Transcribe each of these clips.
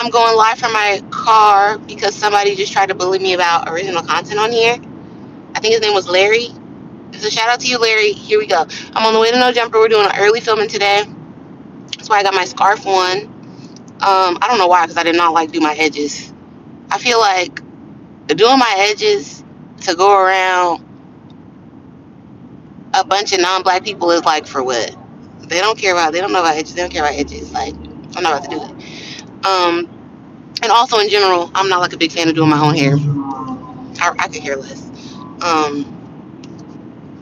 I'm going live from my car because somebody just tried to bully me about original content on here. I think his name was Larry. So shout out to you, Larry. Here we go. I'm on the way to No Jumper. We're doing an early filming today. That's why I got my scarf on. I don't know why, because I did not like do my edges. I feel like doing my edges to go around a bunch of non-black people is like for what? They don't know about edges. They don't care about edges. Like, I'm not about to do it. And also in general, I'm not like a big fan of doing my own hair. I could care less. Um,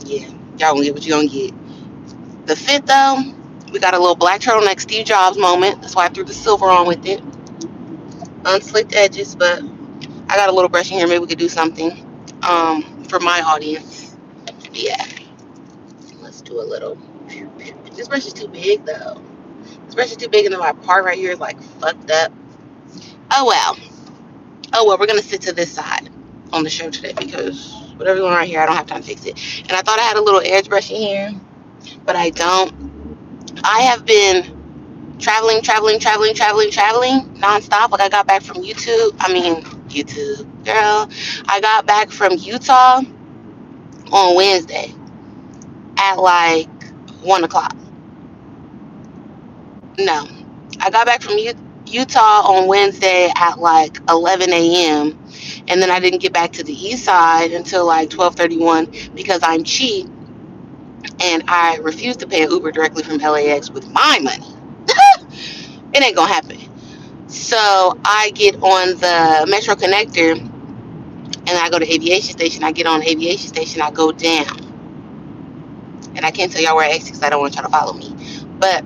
yeah, y'all gonna get what you gonna get. The fit though, we got a little black turtleneck Steve Jobs moment. That's why I threw the silver on with it. Unslicked edges, but I got a little brush in here. Maybe we could do something for my audience. Yeah, let's do a little. This brush is too big though. This brush is too big, and then my part right here is like fucked up. Oh well. Oh well. We're gonna sit to this side on the show today because whatever's going on right here, I don't have time to fix it. And I thought I had a little edge brush in here, but I don't. I have been traveling nonstop. Like I got back from YouTube, girl. I got back from Utah on Wednesday at like 1 o'clock. No, I got back from Utah on Wednesday at like 11 a.m. and then I didn't get back to the east side until like 12:31 because I'm cheap and I refuse to pay an Uber directly from LAX with my money. It ain't gonna happen. So I get on the Metro Connector and I go to Aviation Station. I get on Aviation Station. I go down. And I can't tell y'all where I exit because I don't want y'all to follow me. But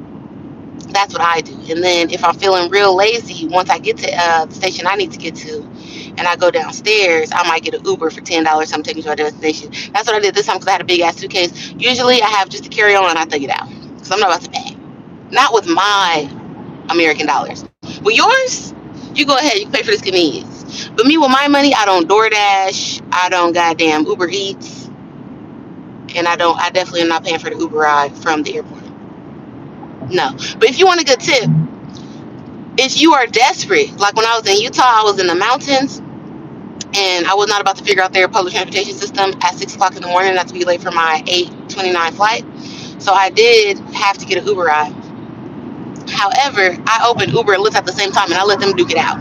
that's what I do. And then if I'm feeling real lazy, once I get to the station I need to get to and I go downstairs, I might get an Uber for $10. So I'm taking to my destination. That's what I did this time because I had a big ass suitcase. Usually I have just a carry on and I thug it out. Because I'm not about to pay. Not with my American dollars. With yours, you go ahead, you pay for this convenience. But me with my money, I don't DoorDash, I don't goddamn Uber Eats, and I definitely am not paying for the Uber ride from the airport. No. But if you want a good tip, if you are desperate, like when I was in Utah, I was in the mountains and I was not about to figure out their public transportation system at 6 o'clock in the morning, not to be late for my 8:29 flight. So I did have to get an Uber ride. However, I opened Uber and Lyft at the same time and I let them duke it out.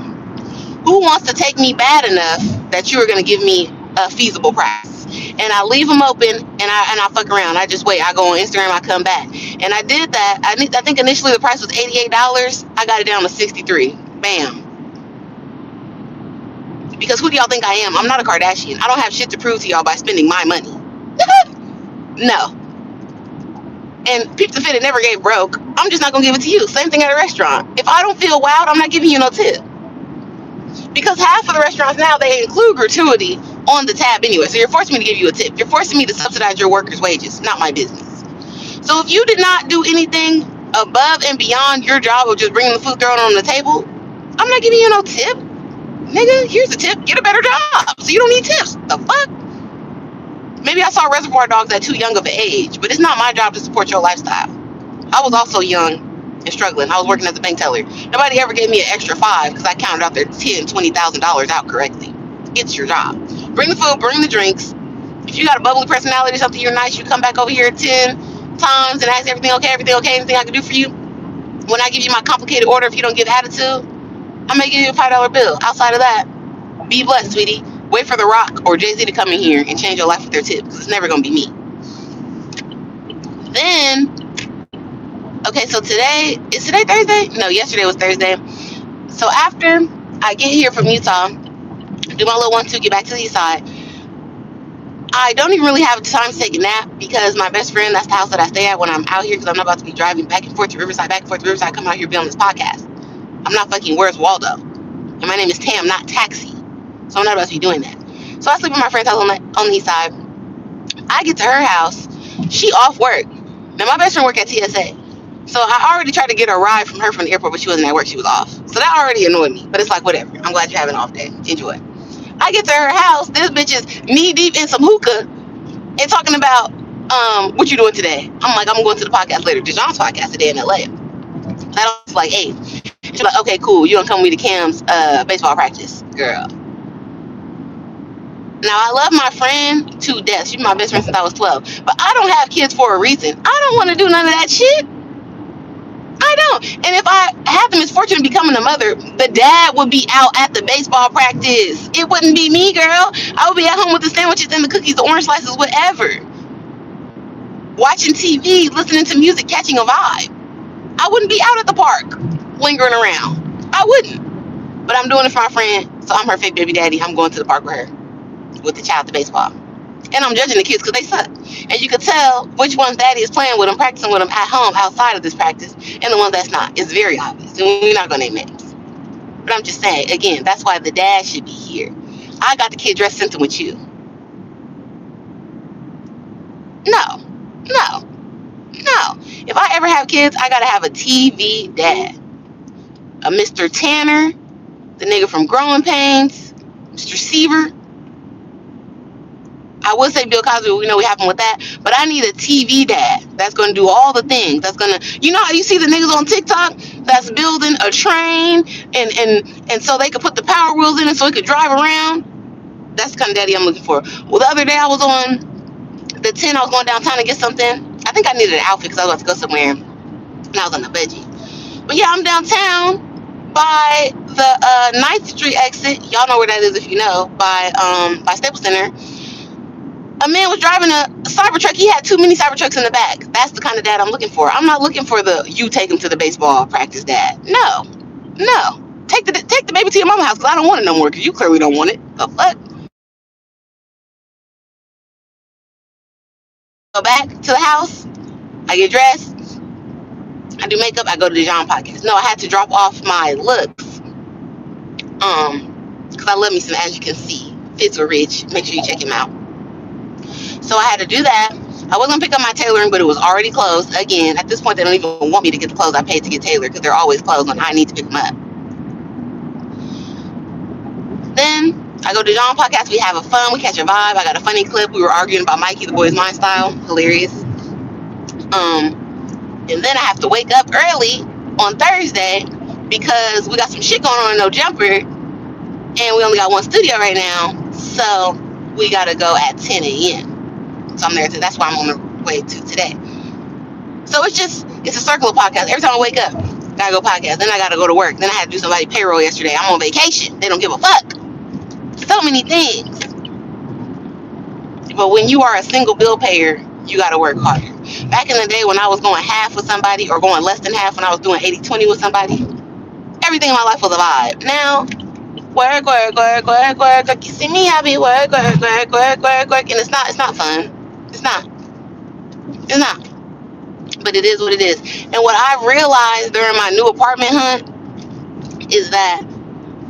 Who wants to take me bad enough that you are going to give me a feasible price? And I leave them open and I fuck around. I just wait. I go on Instagram. I come back. And I did that. I think initially the price was $88. I got it down to 63. Bam. Because who do y'all think I am? I'm not a Kardashian. I don't have shit to prove to y'all by spending my money. No. And Peep the Fit it never gave broke. I'm just not going to give it to you. Same thing at a restaurant. If I don't feel wowed, I'm not giving you no tip. Because half of the restaurants now, they include gratuity on the tab anyway. So you're forcing me to give you a tip. You're forcing me to subsidize your workers' wages. Not my business. So if you did not do anything above and beyond your job of just bringing the food thrown on the table, I'm not giving you no tip. Nigga, here's a tip. Get a better job. So you don't need tips. The fuck? Maybe I saw Reservoir Dogs at too young of an age, but it's not my job to support your lifestyle. I was also young and struggling. I was working as a bank teller. Nobody ever gave me an extra $5 because I counted out their $20,000 out correctly. It's your job. Bring the food, bring the drinks. If you got a bubbly personality or something, you're nice, you come back over here 10 times and ask everything okay, anything I can do for you. When I give you my complicated order, if you don't give attitude, I may give you a $5 bill. Outside of that, be blessed, sweetie. Wait for The Rock or Jay-Z to come in here and change your life with their tip because it's never going to be me. Then, okay, so is today Thursday? No, yesterday was Thursday. So after I get here from Utah, do my little 1-2, get back to the east side, I don't even really have time to take a nap because my best friend, that's the house that I stay at when I'm out here because I'm not about to be driving back and forth to Riverside, come out here be on this podcast. I'm not fucking Where's Waldo. And my name is Tam, not Taxi. So I'm not about to be doing that. So I sleep at my friend's house on the east side. I get to her house. She off work. Now my best friend work at TSA. So I already tried to get a ride from her from the airport, but she wasn't at work. She was off. So that already annoyed me. But it's like, whatever. I'm glad you're having an off day. Enjoy. I get to her house. This bitch is knee deep in some hookah and talking about, what you doing today? I'm like, I'm going to the podcast later. DeJohn's podcast today in LA. That was like 8. She's like, okay, cool. You don't come with me to Cam's baseball practice, girl. Now, I love my friend to death. She's my best friend since I was 12. But I don't have kids for a reason. I don't want to do none of that shit. I don't. And if I had the misfortune of becoming a mother, the dad would be out at the baseball practice. It wouldn't be me, girl. I would be at home with the sandwiches and the cookies, the orange slices, whatever. Watching TV, listening to music, catching a vibe. I wouldn't be out at the park lingering around. I wouldn't. But I'm doing it for my friend, so I'm her fake baby daddy. I'm going to the park with her, with the child to baseball. And I'm judging the kids because they suck. And you could tell which ones daddy is playing with them, practicing with them at home, outside of this practice, and the ones that's not. It's very obvious. And we're not going to name names. But I'm just saying, again, that's why the dad should be here. I got the kid dressed symptom with you. No. No. No. If I ever have kids, I got to have a TV dad. A Mr. Tanner, the nigga from Growing Pains, Mr. Seaver. I would say Bill Cosby, we know what happened with that, but I need a TV dad that's going to do all the things. That's going to, you know how you see the niggas on TikTok that's building a train and so they could put the power wheels in it so it could drive around? That's the kind of daddy I'm looking for. Well, the other day I was on the 10, I was going downtown to get something. I think I needed an outfit because I was about to go somewhere and I was on the budget. But yeah, I'm downtown by the 9th Street exit. Y'all know where that is if you know, by Staples Center. A man was driving a Cybertruck. He had 2 mini Cybertrucks in the back. That's the kind of dad I'm looking for. I'm not looking for the you take him to the baseball practice dad. No. Take the baby to your mama's house because I don't want it no more because you clearly don't want it. The fuck? Go back to the house. I get dressed. I do makeup. I go to the John podcast. No, I had to drop off my looks. Because I love me some, as you can see. Fits were rich. Make sure you check him out. So I had to do that. I was going to pick up my tailoring, but it was already closed. Again, at this point, they don't even want me to get the clothes I paid to get tailored because they're always closed when I need to pick them up. Then I go to John podcast. We have a fun. We catch a vibe. I got a funny clip. We were arguing about Mikey, the boy's mind style. Hilarious. And then I have to wake up early on Thursday because we got some shit going on in No Jumper. And we only got one studio right now. So we got to go at 10 a.m. So I'm there too. That's why I'm on the way to today. So it's a circle of podcasts. Every time I wake up, gotta go podcast. Then I gotta go to work. Then I had to do somebody's payroll yesterday. I'm on vacation. They don't give a fuck. So many things. But when you are a single bill payer, you gotta work harder. Back in the day when I was going half with somebody or going less than half when I was doing 80-20 with somebody, everything in my life was a vibe. Now, work. You see me, I be work. And it's not fun. It's not. But it is what it is. And what I've realized during my new apartment hunt is that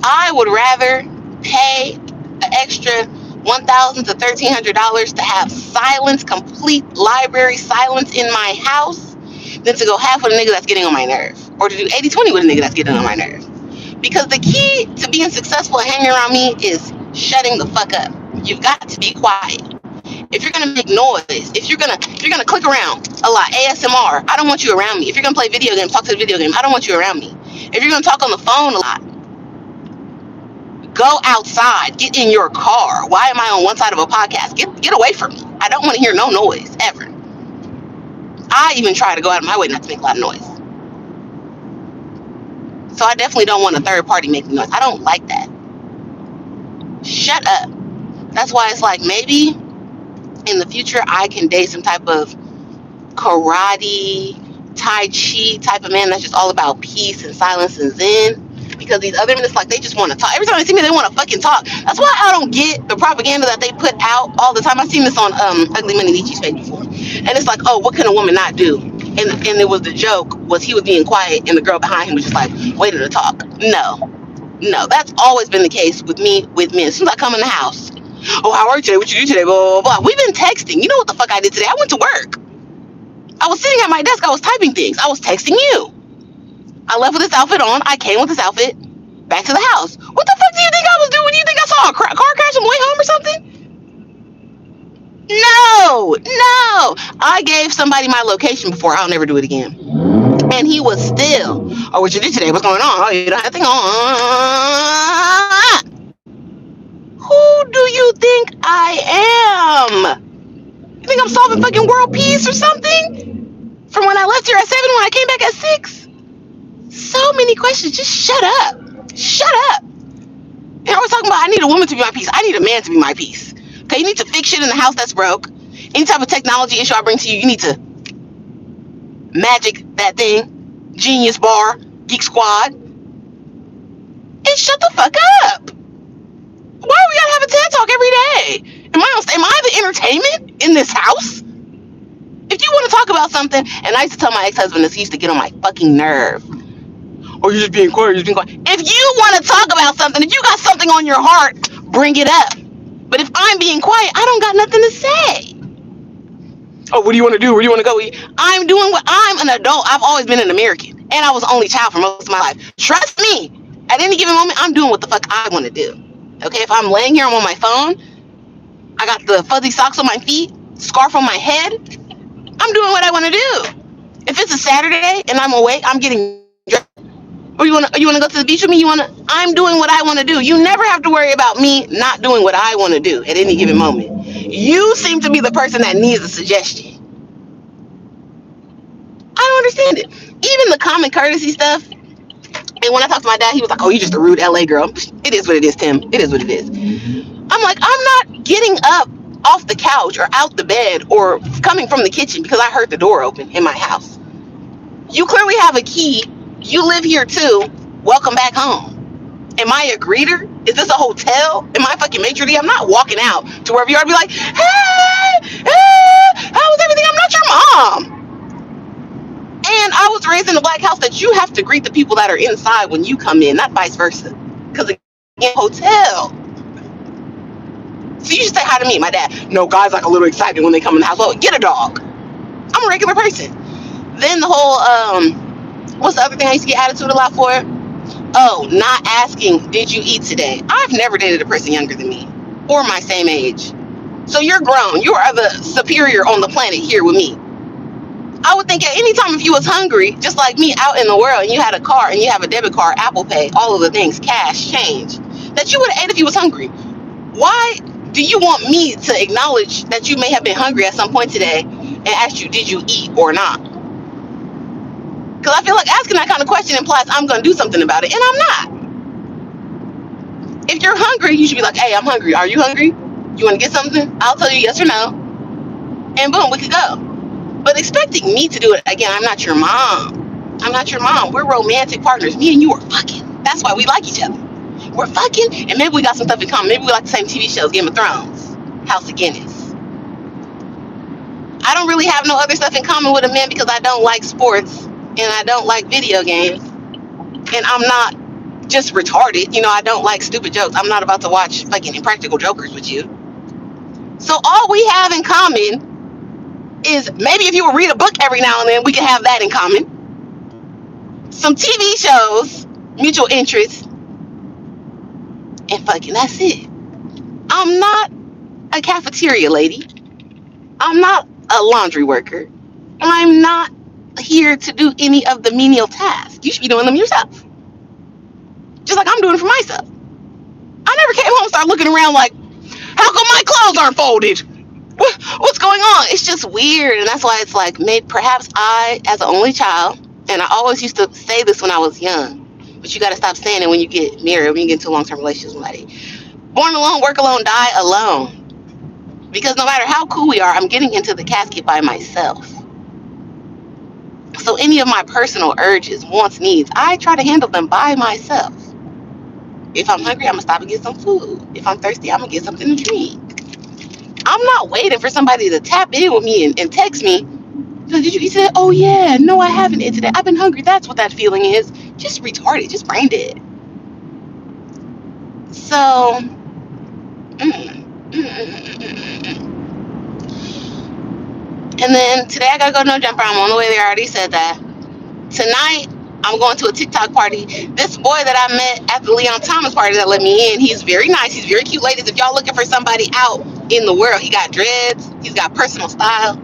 I would rather pay an extra $1,000 to $1,300 to have silence, complete library silence in my house than to go half with a nigga that's getting on my nerve. Or to do 80-20 with a nigga that's getting on my nerve. Because the key to being successful and hanging around me is shutting the fuck up. You've got to be quiet. If you're gonna make noise, if you're gonna click around a lot, ASMR, I don't want you around me. If you're gonna play video games, talk to the video game, I don't want you around me. If you're gonna talk on the phone a lot, go outside, get in your car. Why am I on one side of a podcast? Get away from me. I don't want to hear no noise ever. I even try to go out of my way not to make a lot of noise. So I definitely don't want a third party making noise. I don't like that. Shut up. That's why it's like maybe in the future I can date some type of karate, tai chi type of man that's just all about peace and silence and zen. Because these other men, it's like they just want to talk. Every time they see me, they want to fucking talk. That's why I don't get the propaganda that they put out all the time. I've seen this on Ugly Money Nietzsche's page before. And it's like, oh, what can a woman not do? And it was the joke was he was being quiet and the girl behind him was just like waiting to talk. No, that's always been the case with me with men. As soon as I come in the house, oh, how are you today? What you do today? Blah, blah, blah. We've been texting. You know what the fuck I did today? I went to work. I was sitting at my desk. I was typing things. I was texting you. I left with this outfit on. I came with this outfit back to the house. What the fuck do you think I was doing? Do you think I saw a car crash on the way home or something? No. I gave somebody my location before. I'll never do it again. And he was still, oh, what you did today? What's going on? Oh, you don't have nothing on. Who do you think I am? You think I'm solving fucking world peace or something? From when I left here at 7, when I came back at 6? So many questions. Just shut up. Shut up. And I was talking about I need a woman to be my peace. I need a man to be my peace. Okay, you need to fix shit in the house that's broke. Any type of technology issue I bring to you, you need to magic that thing. Genius bar, geek squad. And shut the fuck up. Why do we gotta have a TED talk every day? Am I the entertainment in this house? If you want to talk about something, and I used to tell my ex-husband this, he used to get on my fucking nerve. Oh, you're just being quiet, you're just being quiet. If you want to talk about something, if you got something on your heart, bring it up. But if I'm being quiet, I don't got nothing to say. Oh, what do you want to do? Where do you want to go? I'm doing what I'm an adult. I've always been an American. And I was only child for most of my life. Trust me, at any given moment, I'm doing what the fuck I want to do. Okay, if I'm laying here, I'm on my phone. I got the fuzzy socks on my feet, scarf on my head. I'm doing what I want to do. If it's a Saturday and I'm awake, I'm getting dressed. Or you wanna go to the beach with me? I'm doing what I want to do. You never have to worry about me not doing what I want to do at any given moment. You seem to be the person that needs a suggestion. I don't understand it. Even the common courtesy stuff. And when I talked to my dad, he was like, "Oh, you just a rude LA girl." It is what it is, Tim. It is what it is. I'm like, I'm not getting up off the couch or out the bed or coming from the kitchen because I heard the door open in my house. You clearly have a key. You live here too. Welcome back home. Am I a greeter? Is this a hotel? Am I fucking maitre d'? I'm not walking out to wherever you are and be like, hey, how was everything? I'm not your mom. And I was raised in a black house that you have to greet the people that are inside when you come in, not vice versa. Because again, hotel. So you should say hi to me, my dad. No, guys like a little excited when they come in the house. Well, get a dog. I'm a regular person. Then the whole, what's the other thing I used to get attitude a lot for? Oh, not asking, did you eat today? I've never dated a person younger than me or my same age. So you're grown. You are the superior on the planet here with me. I would think at any time if you was hungry, just like me out in the world, and you had a car and you have a debit card, Apple Pay, all of the things, cash, change, that you would have ate if you was hungry. Why do you want me to acknowledge that you may have been hungry at some point today and ask you, did you eat or not? Because I feel like asking that kind of question implies I'm going to do something about it, and I'm not. If you're hungry, you should be like, hey, I'm hungry. Are you hungry? You want to get something? I'll tell you yes or no. And boom, we could go. But expecting me to do it, again, I'm not your mom. I'm not your mom. We're romantic partners. Me and you are fucking. That's why we like each other. We're fucking, and maybe we got some stuff in common. Maybe we like the same TV shows, Game of Thrones, House of Guinness. I don't really have no other stuff in common with a man because I don't like sports and I don't like video games. And I'm not just retarded. You know, I don't like stupid jokes. I'm not about to watch fucking Impractical Jokers with you. So all we have in common is maybe if you would read a book every now and then, we can have that in common. Some TV shows, mutual interests, and fucking that's it. I'm not a cafeteria lady. I'm not a laundry worker. And I'm not here to do any of the menial tasks. You should be doing them yourself. Just like I'm doing for myself. I never came home and started looking around like, how come my clothes aren't folded? What's going on? It's just weird. And that's why it's like, maybe perhaps I, as an only child, and I always used to say this when I was young, but you got to stop saying it when you get married, when you get into a long-term relationship with somebody. Born alone, work alone, die alone. Because no matter how cool we are, I'm getting into the casket by myself. So any of my personal urges, wants, needs, I try to handle them by myself. If I'm hungry, I'm going to stop and get some food. If I'm thirsty, I'm going to get something to drink. I'm not waiting for somebody to tap in with me and text me. Did you eat today? Oh, yeah. No, I haven't eaten today. I've been hungry. That's what that feeling is. Just retarded. Just brain dead. So, and then today I got to go to No Jumper. I'm on the way there. I already said that. Tonight, I'm going to a TikTok party. This boy that I met at the Leon Thomas party that let me in, he's very nice. He's very cute. Ladies, if y'all looking for somebody out in the world, he got dreads. He's got personal style.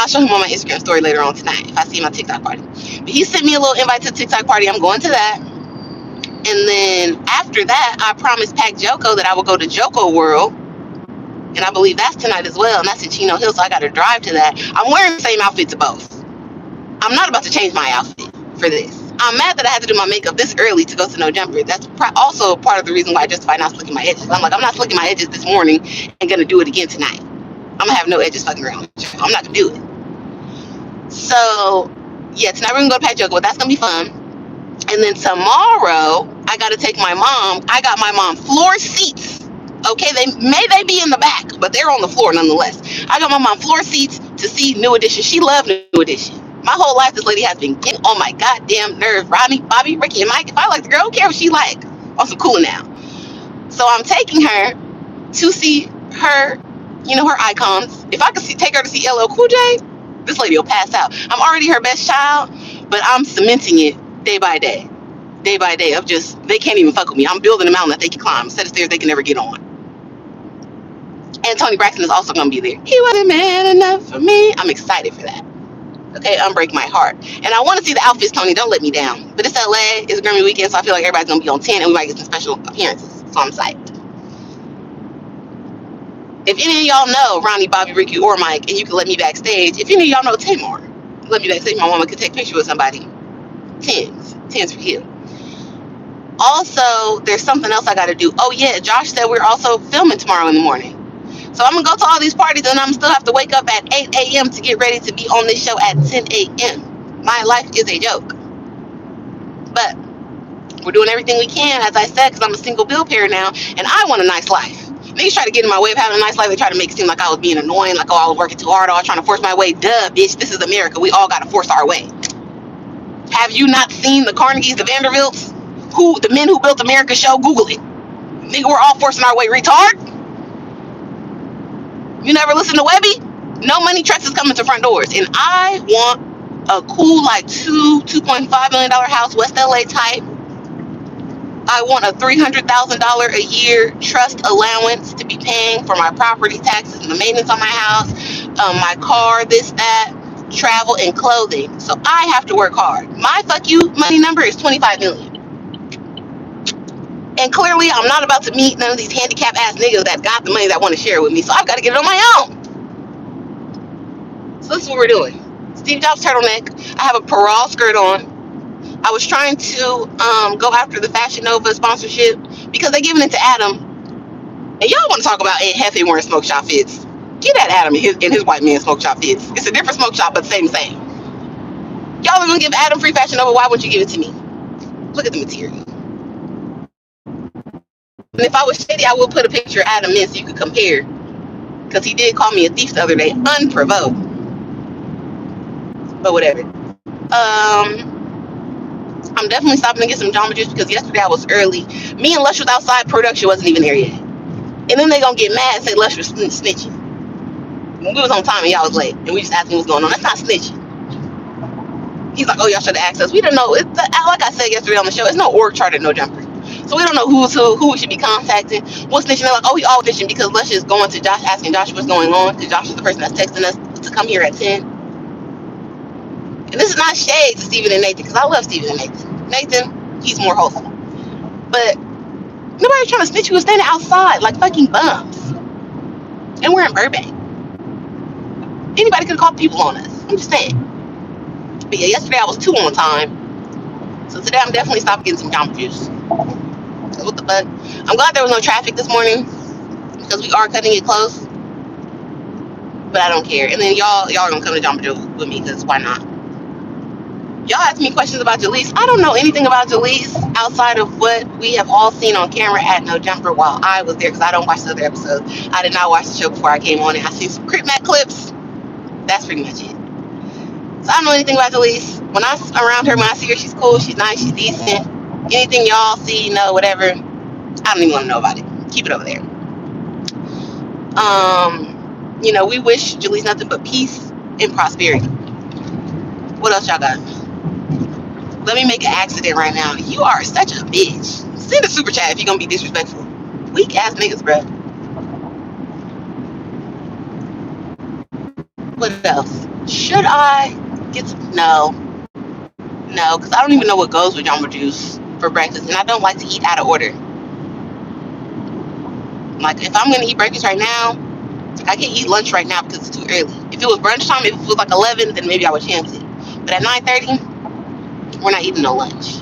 I'll show him on my Instagram story later on tonight if I see him at TikTok party. But he sent me a little invite to the TikTok party. I'm going to that. And then after that, I promised Pac Joko that I would go to Joko World. And I believe that's tonight as well. And that's in Chino Hill, so I got to drive to that. I'm wearing the same outfit to both. I'm not about to change my outfit for this. I'm mad that I had to do my makeup this early to go to No Jumper. That's also part of the reason why I justify not slicking my edges. I'm like, I'm not slicking my edges this morning and going to do it again tonight. I'm going to have no edges fucking around. I'm not going to do it. So, yeah, tonight we're going to go to Pat Joko. That's going to be fun. And then tomorrow, I got to take my mom. I got my mom floor seats. Okay, they be in the back, but they're on the floor nonetheless. I got my mom floor seats to see New Edition. She loved New Edition. My whole life, this lady has been getting on my goddamn nerves. Rodney, Bobby, Ricky, and Mike. If I like the girl, I don't care what she like. On some cooling now. So I'm taking her to see her, her icons. If I could take her to see LL Cool J, this lady will pass out. I'm already her best child, but I'm cementing it day by day. Day by day of just, they can't even fuck with me. I'm building a mountain that they can climb, a set of stairs they can never get on. And Tony Braxton is also going to be there. He wasn't man enough for me. I'm excited for that. Okay, unbreak my heart. And I want to see the outfits, Tony. Don't let me down. But it's LA. It's Grammy weekend, so I feel like everybody's going to be on 10, and we might get some special appearances. So I'm psyched. If any of y'all know Ronnie, Bobby, Ricky, or Mike, and you can let me backstage, if any of y'all know Tamar, let me backstage. My mama could take a picture with somebody. Tens for you. Also, there's something else I got to do. Oh, yeah, Josh said we're also filming tomorrow in the morning. So I'm going to go to all these parties, and I'm still have to wake up at 8 a.m. to get ready to be on this show at 10 a.m. My life is a joke. But we're doing everything we can, as I said, because I'm a single bill payer now, and I want a nice life. Niggas try to get in my way of having a nice life. They try to make it seem like I was being annoying, like, oh, I was working too hard, I was trying to force my way. Duh, bitch, this is America. We all got to force our way. Have you not seen the Carnegies, the Vanderbilts? The men who built America show? Google it. Nigga, we're all forcing our way, retard. You never listen to Webby? No money trucks is coming to front doors. And I want a cool, like, $2.5 million house, West LA type. I want a $300,000 a year trust allowance to be paying for my property taxes and the maintenance on my house, my car, this, that, travel, and clothing. So I have to work hard. My fuck you money number is 25 million. And clearly, I'm not about to meet none of these handicapped ass niggas that got the money that want to share it with me. So I've got to get it on my own. So this is what we're doing. Steve Jobs turtleneck. I have a parole skirt on. I was trying to go after the Fashion Nova sponsorship because they're giving it to Adam. And y'all want to talk about Ed Hefe wearing smoke shop fits. Get at Adam in his white man smoke shop fits. It's a different smoke shop, but the same. Y'all are going to give Adam free Fashion Nova. Why wouldn't you give it to me? Look at the material. And if I was shady, I would put a picture of Adam in so you could compare. Because he did call me a thief the other day, unprovoked. But whatever. I'm definitely stopping to get some Jamba Juice because yesterday I was early. Me and Lush was outside. Production wasn't even there yet. And then they going to get mad and say Lush was snitching. When we was on time and y'all was late. And we just asked him what's going on. That's not snitching. He's like, oh, y'all should have asked us. We don't know. Like I said yesterday on the show, it's no org chart at No Jumper. So we don't know who's who we should be contacting. What's snitching? They're like, oh, he all snitching because Lush is going to Josh, asking Josh what's going on. Because Josh is the person that's texting us to come here at 10. And this is not shade to Steven and Nathan because I love Steven and Nathan. Nathan, he's more wholesome. But nobody's trying to snitch. You was standing outside like fucking bums. And we're in Burbank. Anybody could have called people on us. I'm just saying. But yeah, yesterday I was 2 on time. So today I'm definitely stopping getting some Jamba Juice. What the fuck? I'm glad there was no traffic this morning because we are cutting it close. But I don't care. And then y'all are gonna come to Jamba Juice with me because why not? Y'all ask me questions about Jaleese. I don't know anything about Jaleese outside of what we have all seen on camera at No Jumper while I was there because I don't watch the other episodes. I did not watch the show before I came on it. I seen some Crip Mac clips. That's pretty much it. So I don't know anything about Jaleese. When I'm around her, when I see her, she's cool, she's nice, she's decent. Anything y'all see, know, whatever, I don't even want to know about it. Keep it over there. We wish Jaleese nothing but peace and prosperity. What else y'all got? Let me make an accident right now. You are such a bitch. Send a super chat if you're gonna be disrespectful. Weak ass niggas, bro. What else? Should I get some? No, no, because I don't even know what goes with Jamba Juice for breakfast, and I don't like to eat out of order. Like if I'm gonna eat breakfast right now, I can't eat lunch right now because it's too early. If it was brunch time, if it was like 11, then maybe I would chance it. But at 9:30, we're not eating no lunch.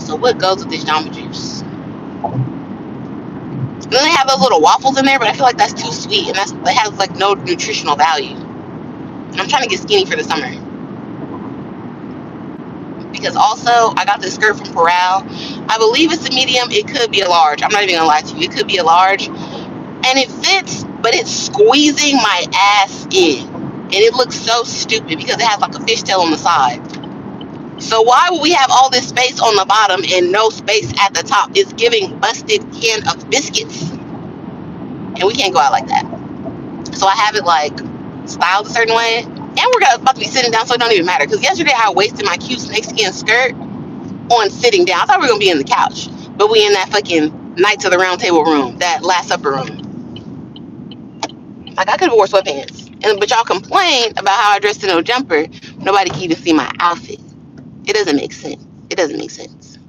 So what goes with this Jamba Juice? And then they have those little waffles in there, but I feel like that's too sweet, and that has like no nutritional value. And I'm trying to get skinny for the summer. Because also, I got this skirt from Corral. I believe it's a medium. It could be a large. I'm not even gonna lie to you. It could be a large, and it fits, but it's squeezing my ass in, and it looks so stupid because it has like a fishtail on the side. So why would we have all this space on the bottom and no space at the top? It's giving busted can of biscuits, and we can't go out like that. So I have it like styled a certain way, and we're about to be sitting down, so it don't even matter. Because yesterday I wasted my cute snakeskin skirt on sitting down. I thought we were gonna be in the couch, but we in that fucking Knights of the Round Table room, that Last Supper room. Like I could have wore sweatpants, but y'all complain about how I dressed in no jumper. Nobody can even see my outfit. It doesn't make sense. It doesn't make sense.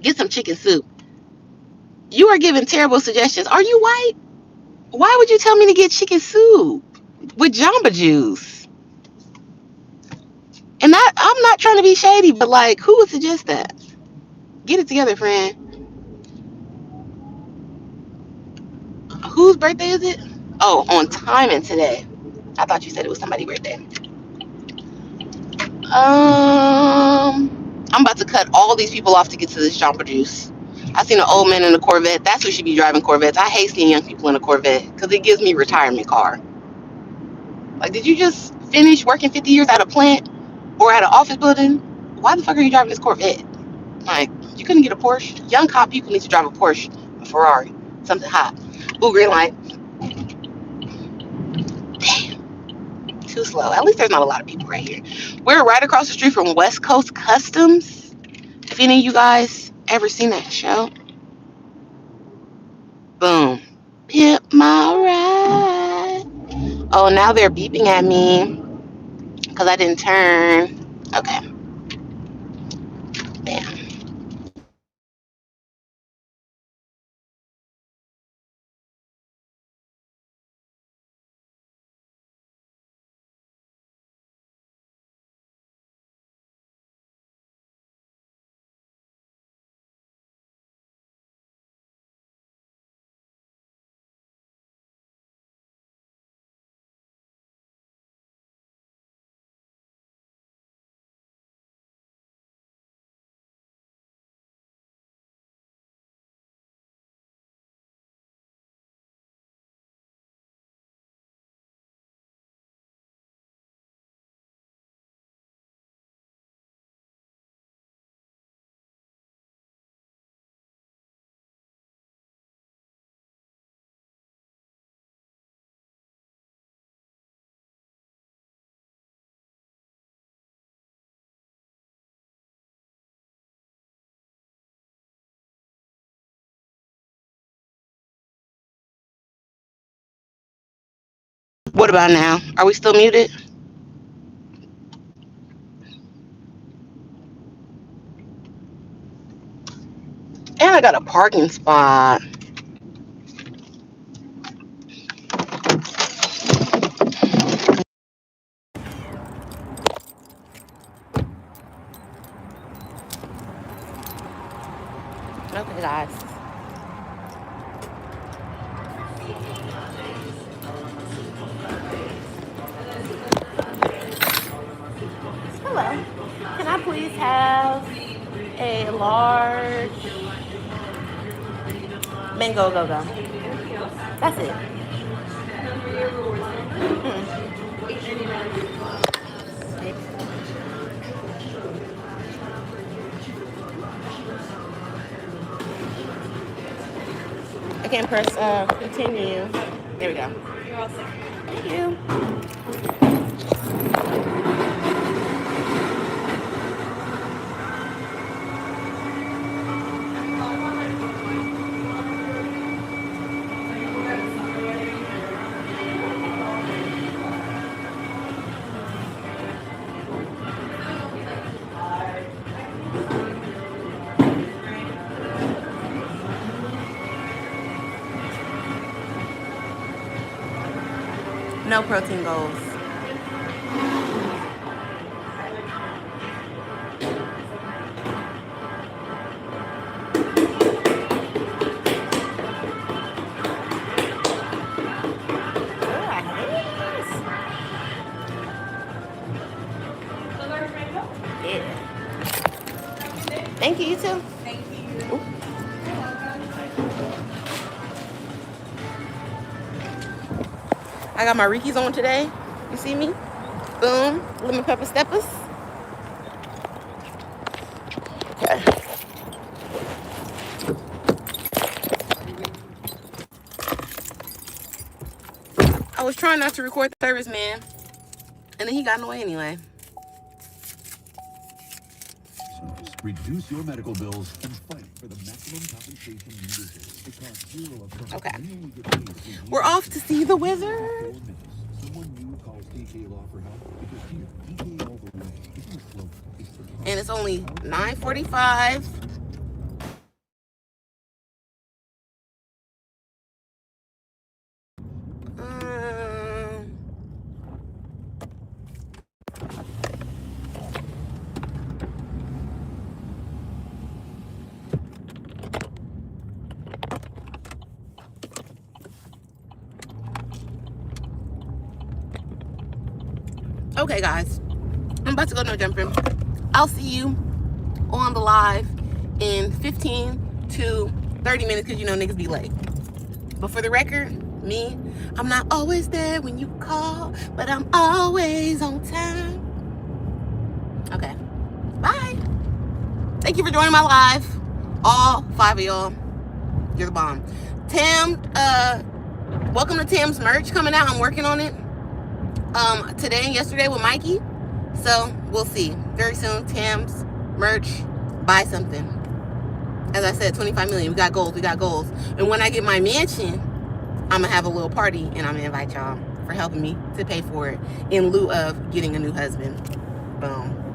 Get some chicken soup. You are giving terrible suggestions. Are you white? Why would you tell me to get chicken soup with Jamba Juice? And I'm not trying to be shady, but like, who would suggest that? Get it together, friend. Whose birthday is it? Oh, on timing today. I thought you said it was somebody's birthday. I'm about to cut all these people off to get to this Jamba Juice. I seen an old man in a Corvette. That's who should be driving Corvettes. I hate seeing young people in a Corvette because it gives me retirement car. Like, did you just finish working 50 years at a plant or at an office building? Why the fuck are you driving this Corvette? Like, you couldn't get a Porsche? Young cop people need to drive a Porsche, a Ferrari, something hot. Ooh, green light. Damn, too slow. At least there's not a lot of people right here. We're right across the street from West Coast Customs. If any of you guys ever seen that show, boom. Pimp my ride. Oh, now they're beeping at me because I didn't turn. Okay. Damn. What about now? Are we still muted? And I got a parking spot. Okay, guys. Hello. Can I please have a large mango go-go? That's it. Mm. I can press continue. There we go. Thank you. No protein goals. Thank you, you too. Thank you. Ooh. I got my Rickies on today. You see me? Boom. Lemon pepper steppers. Okay. I was trying not to record the service man, and then he got in the way anyway. Reduce your medical bills and fight for the maximum compensation you deserve. It costs $0 Okay. We're off to see the wizard. Someone new calls DK Law for help because here, DK all the way isn't a slogan. And it's only 9:45. Okay, guys, I'm about to go no jumping. I'll see you on the live in 15 to 30 minutes because you know niggas be late. But for the record, me, I'm not always there when you call, but I'm always on time. Okay, bye. Thank you for joining my live. All 5 of y'all, you're the bomb. Tam, welcome to Tam's merch coming out. I'm working on it today and yesterday with Mikey. So we'll see. Very soon, Tam's merch. Buy something. As I said, 25 million. We got goals. We got goals. And when I get my mansion, I'm gonna have a little party and I'm gonna invite y'all for helping me to pay for it in lieu of getting a new husband. Boom.